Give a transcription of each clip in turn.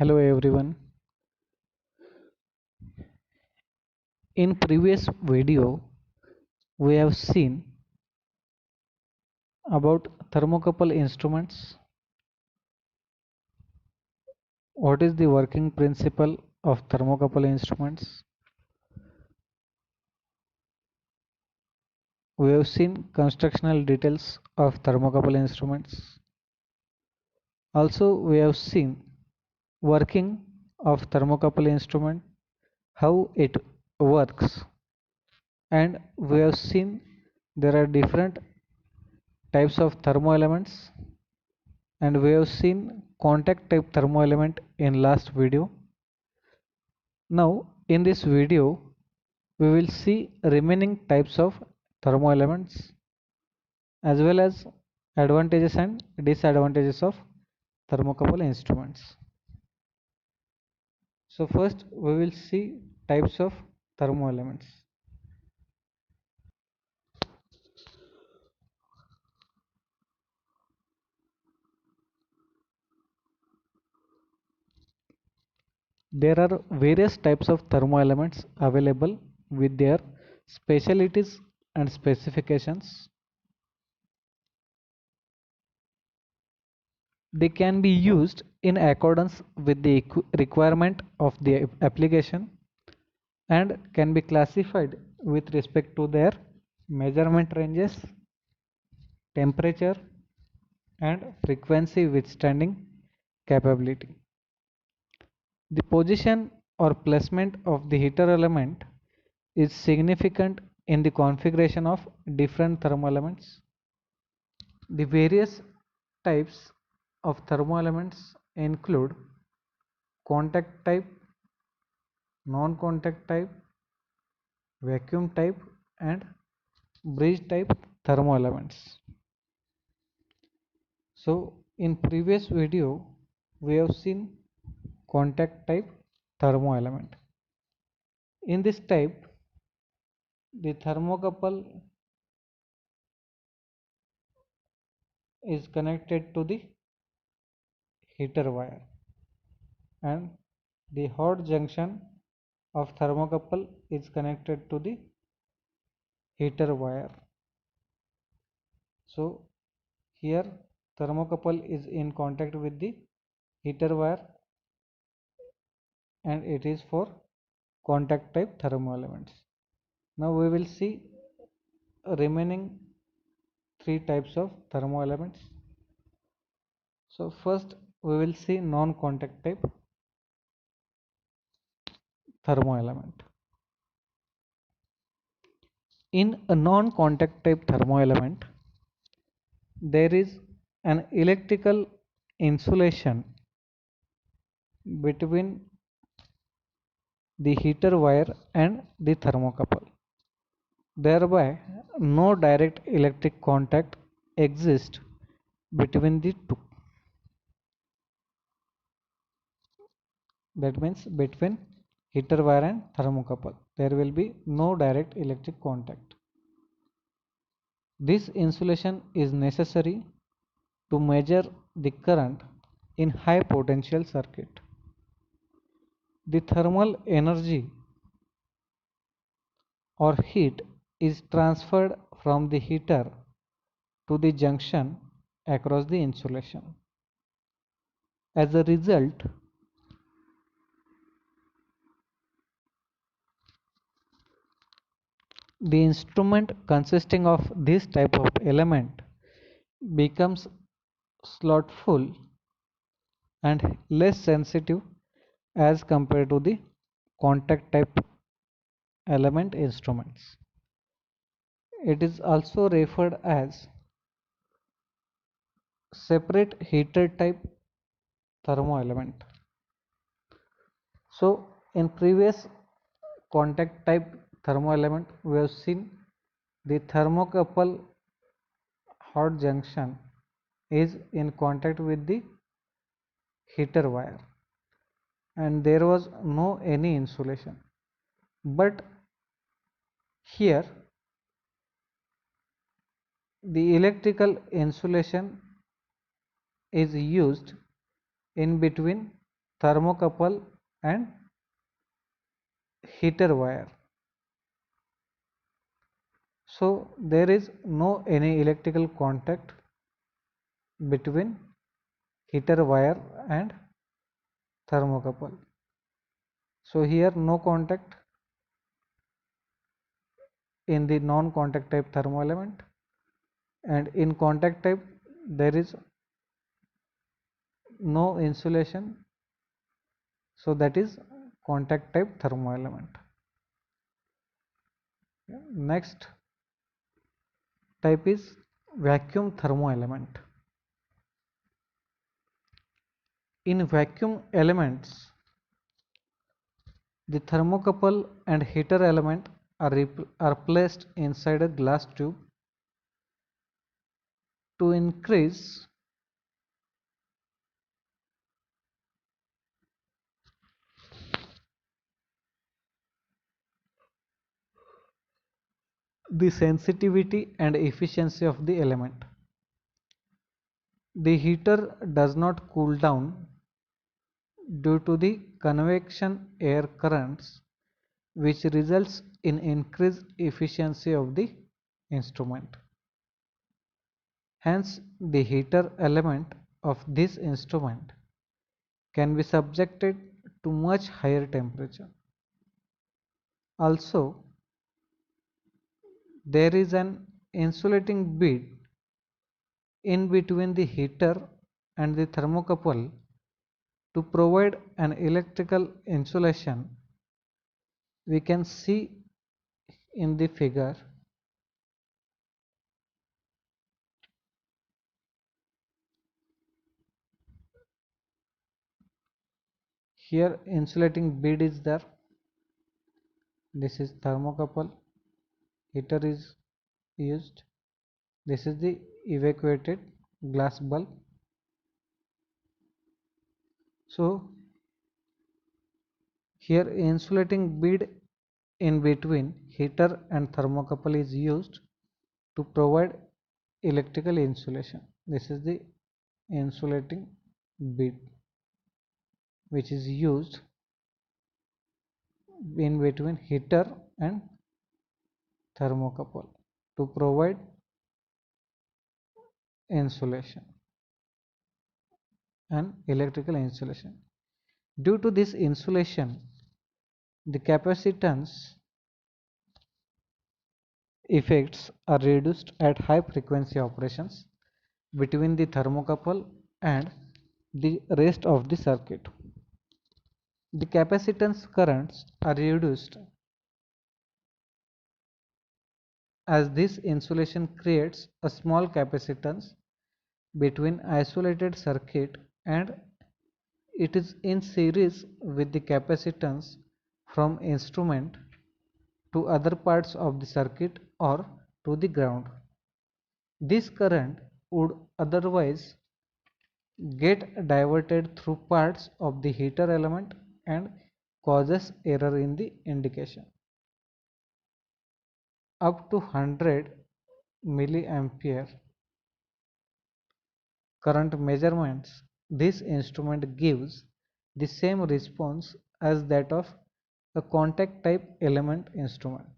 Hello everyone. In previous video we have seen about thermocouple instruments. What is the working principle of thermocouple instruments? We have seen constructional details of thermocouple instruments. Also we have seen working of thermocouple instrument, how it works, and we have seen there are different types of thermo elements, and we have seen contact type thermo element in last video. Now in this video we will see remaining types of thermo elements as well as advantages and disadvantages of thermocouple instruments. So first we will see types of thermo elements. There are various types of thermo elements available with their specialities and specifications. They can be used in accordance with the requirement of the application and can be classified with respect to their measurement ranges, temperature, and frequency withstanding capability. The position or placement of the heater element is significant in the configuration of different thermo elements. The various types of thermo elements include contact type, non-contact type, vacuum type, and bridge type thermo elements. So in previous video we have seen contact type thermo element. In this type the thermocouple is connected to the heater wire, and the hot junction of thermocouple is connected to the heater wire. So here thermocouple is in contact with the heater wire, and it is for contact type thermo elements. Now we will see remaining three types of thermo elements. So first we will see non-contact type thermo element. In a non-contact type thermo element, there is an electrical insulation between the heater wire and the thermocouple. Thereby, no direct electric contact exists between the two. That means between heater wire and thermocouple, there will be no direct electric contact. This insulation is necessary to measure the current in high potential circuit. The thermal energy or heat is transferred from the heater to the junction across the insulation. As a result, the instrument consisting of this type of element becomes slothful and less sensitive as compared to the contact type element instruments. It is also referred as separate heater type thermo element. So in previous contact type thermo element we have seen the thermocouple hot junction is in contact with the heater wire and there was no any insulation, but here the electrical insulation is used in between thermocouple and heater wire. So there is no any electrical contact between heater wire and thermocouple. So here no contact in the non-contact type thermo element, and in contact type there is no insulation, so that is contact type thermo element. Next type is vacuum thermo element. In vacuum elements, the thermocouple and heater element are placed inside a glass tube to increase the sensitivity and efficiency of the element. The heater does not cool down due to the convection air currents, which results in increased efficiency of the instrument. Hence, the heater element of this instrument can be subjected to much higher temperature. Also, there is an insulating bead in between the heater and the thermocouple to provide an electrical insulation. We can see in the figure. Here insulating bead is there. This is thermocouple. Heater is used. This is the evacuated glass bulb. So here insulating bead in between heater and thermocouple is used to provide electrical insulation. This is the insulating bead which is used in between heater and thermocouple to provide insulation and electrical insulation. Due to this insulation, the capacitance effects are reduced at high frequency operations between the thermocouple and the rest of the circuit. The capacitance currents are reduced as this insulation creates a small capacitance between isolated circuit, and it is in series with the capacitance from instrument to other parts of the circuit or to the ground. This current would otherwise get diverted through parts of the heater element and causes error in the indication. Up to 100 milliampere current measurements, this instrument gives the same response as that of a contact type element instrument.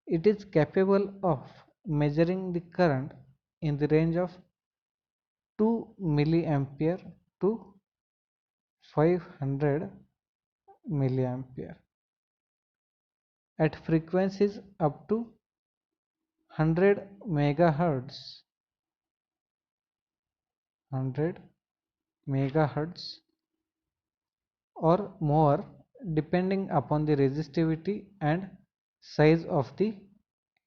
It is capable of measuring the current in the range of 2 milliampere to 500 milliampere at frequencies up to 100 megahertz 100 megahertz or more, depending upon the resistivity and size of the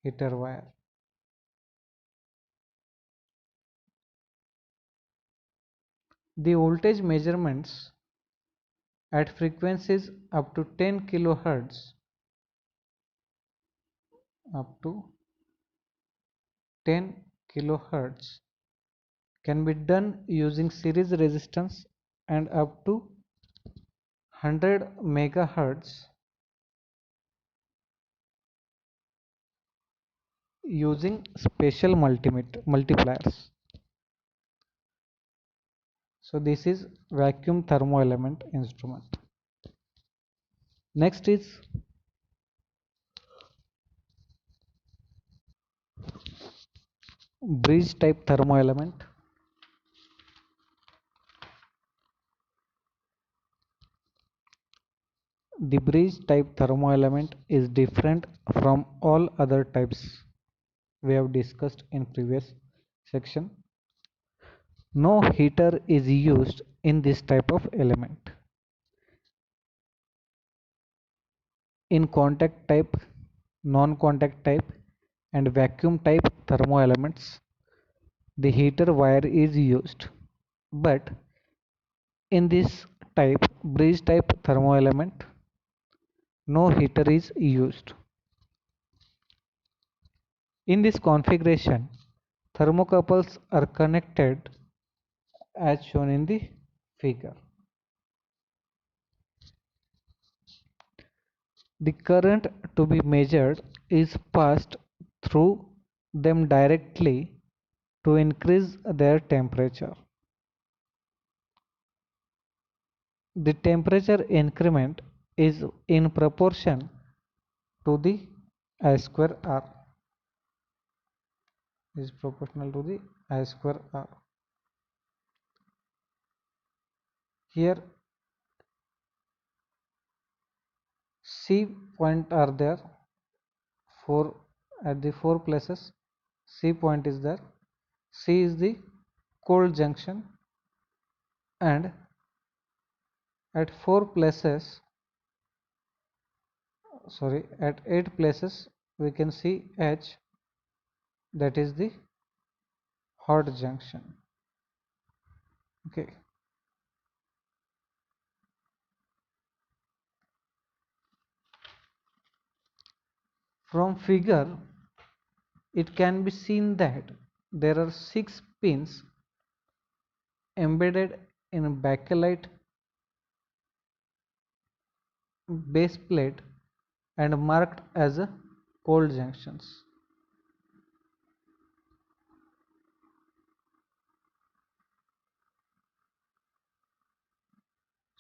heater wire. The voltage measurements at frequencies up to 10 kilohertz up to 10 kilohertz can be done using series resistance, and up to 100 megahertz using special multipliers. So this is vacuum thermo element instrument. Next is bridge type thermo element. The bridge type thermo element is different from all other types we have discussed in previous section. No heater is used in this type of element. In contact type, non-contact type and vacuum type thermo elements, the heater wire is used. But in this type, bridge type thermo element, no heater is used. In this configuration, thermocouples are connected as shown in the figure. The current to be measured is passed through them directly to increase their temperature. The temperature increment is in proportion to the I square R, is proportional to the I square R. Here C point are there, four at the four places C point is there. C is the cold junction, and at four places, sorry, at 8 places we can see H, that is the hot junction. Okay, from figure it can be seen that there are 6 pins embedded in a bakelite base plate and marked as a cold junctions.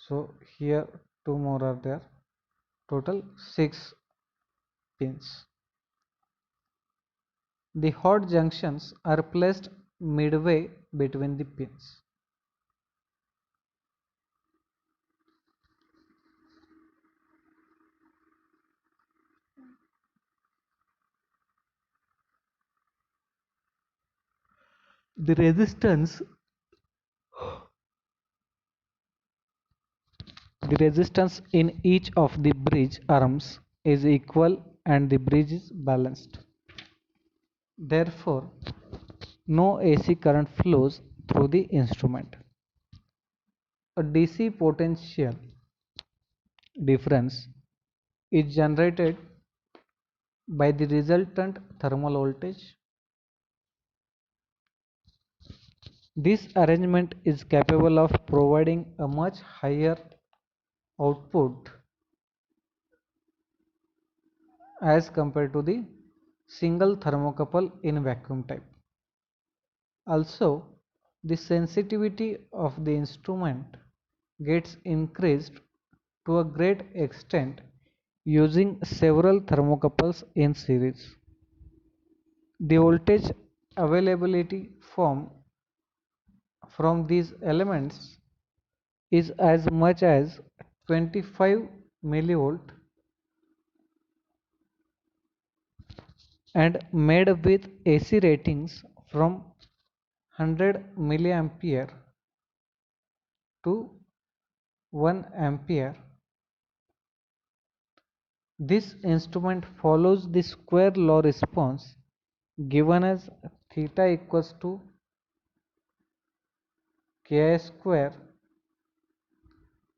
So here 2 more are there, total 6 pins. The hot junctions are placed midway between the pins. The resistance in each of the bridge arms is equal and the bridge is balanced. Therefore, no AC current flows through the instrument. A DC potential difference is generated by the resultant thermal voltage. This arrangement is capable of providing a much higher output as compared to the single thermocouple in vacuum type. Also, the sensitivity of the instrument gets increased to a great extent using several thermocouples in series. The voltage availability from these elements is as much as 25 millivolt and made with AC ratings from 100 milliampere to 1 ampere. This instrument follows the square law response given as theta equals to Ki square,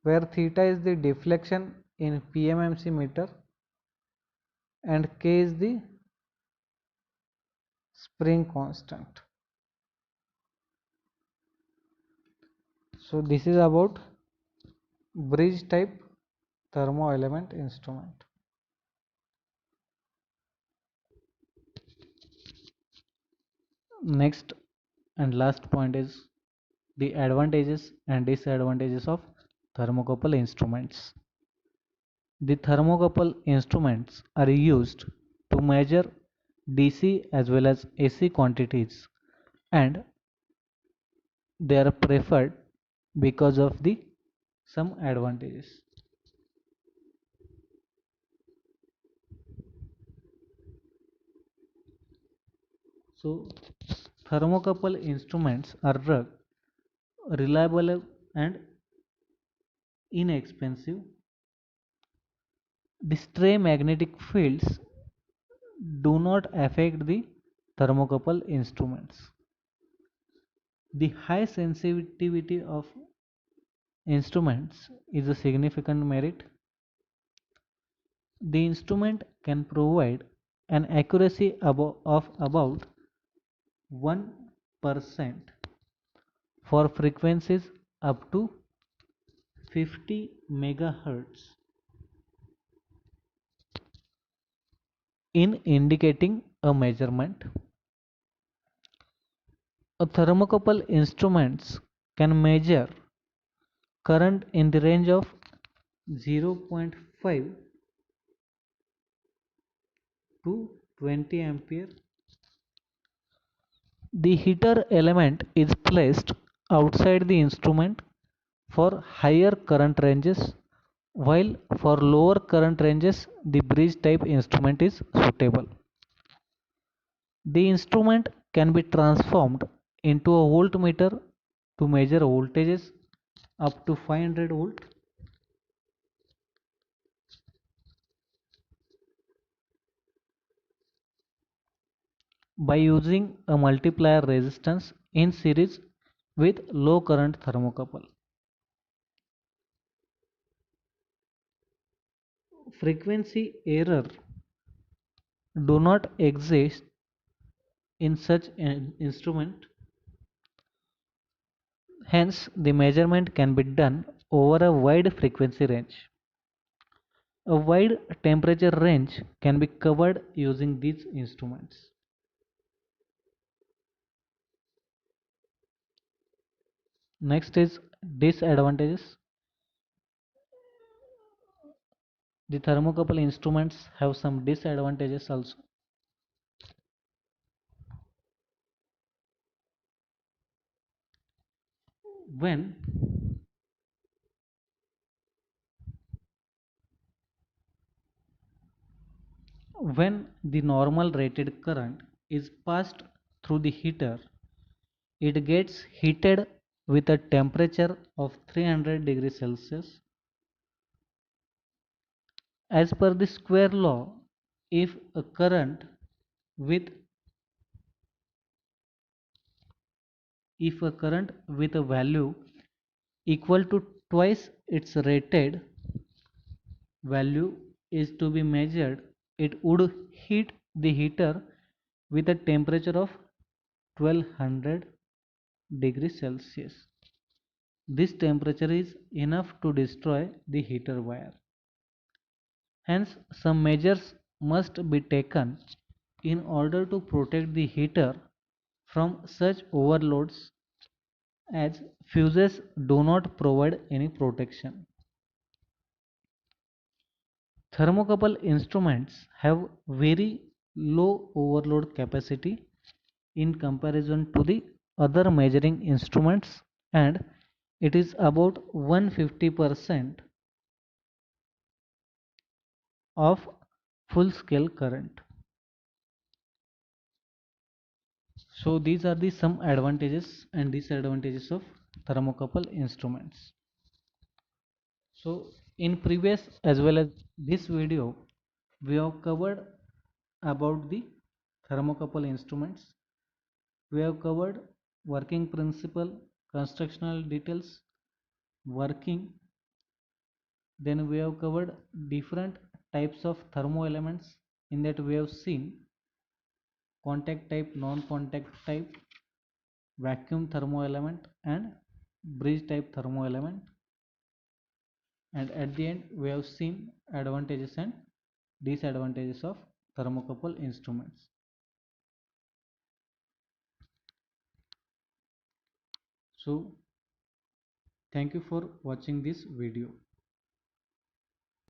where theta is the deflection in PMMC meter and K is the spring constant. So this is about bridge type thermo element instrument. Next and last point is the advantages and disadvantages of thermocouple instruments. The thermocouple instruments are used to measure DC as well as AC quantities, and they are preferred because of the some advantages. So thermocouple instruments are reliable and inexpensive. The stray magnetic fields do not affect the thermocouple instruments. The high sensitivity of instruments is a significant merit. The instrument can provide an accuracy of about 1% for frequencies up to 50 megahertz in indicating a measurement. A thermocouple instruments can measure current in the range of 0.5 to 20 ampere. The heater element is placed outside the instrument for higher current ranges, while for lower current ranges the bridge type instrument is suitable. The instrument can be transformed into a voltmeter to measure voltages up to 500 volt. By using a multiplier resistance in series with low current thermocouple. Frequency error do not exist in such an instrument, hence the measurement can be done over a wide frequency range. A wide temperature range can be covered using these instruments. Next is disadvantages. The thermocouple instruments have some disadvantages also. When the normal rated current is passed through the heater, it gets heated with a temperature of 300 degrees Celsius. As per the square law, if a current with a value equal to twice its rated value is to be measured, it would heat the heater with a temperature of 1200 degrees Celsius. This temperature is enough to destroy the heater wire. Hence, some measures must be taken in order to protect the heater from such overloads, as fuses do not provide any protection. Thermocouple instruments have very low overload capacity in comparison to the other measuring instruments, and it is about 150% of full scale current. So these are the some advantages and disadvantages of thermocouple instruments. So in previous as well as this video, we have covered about the thermocouple instruments. We have covered working principle, constructional details, working. Then we have covered different types of thermo elements. In that we have seen contact type, non-contact type, vacuum thermo element and bridge type thermo element. And at the end we have seen advantages and disadvantages of thermocouple instruments. So Thank you for watching this video.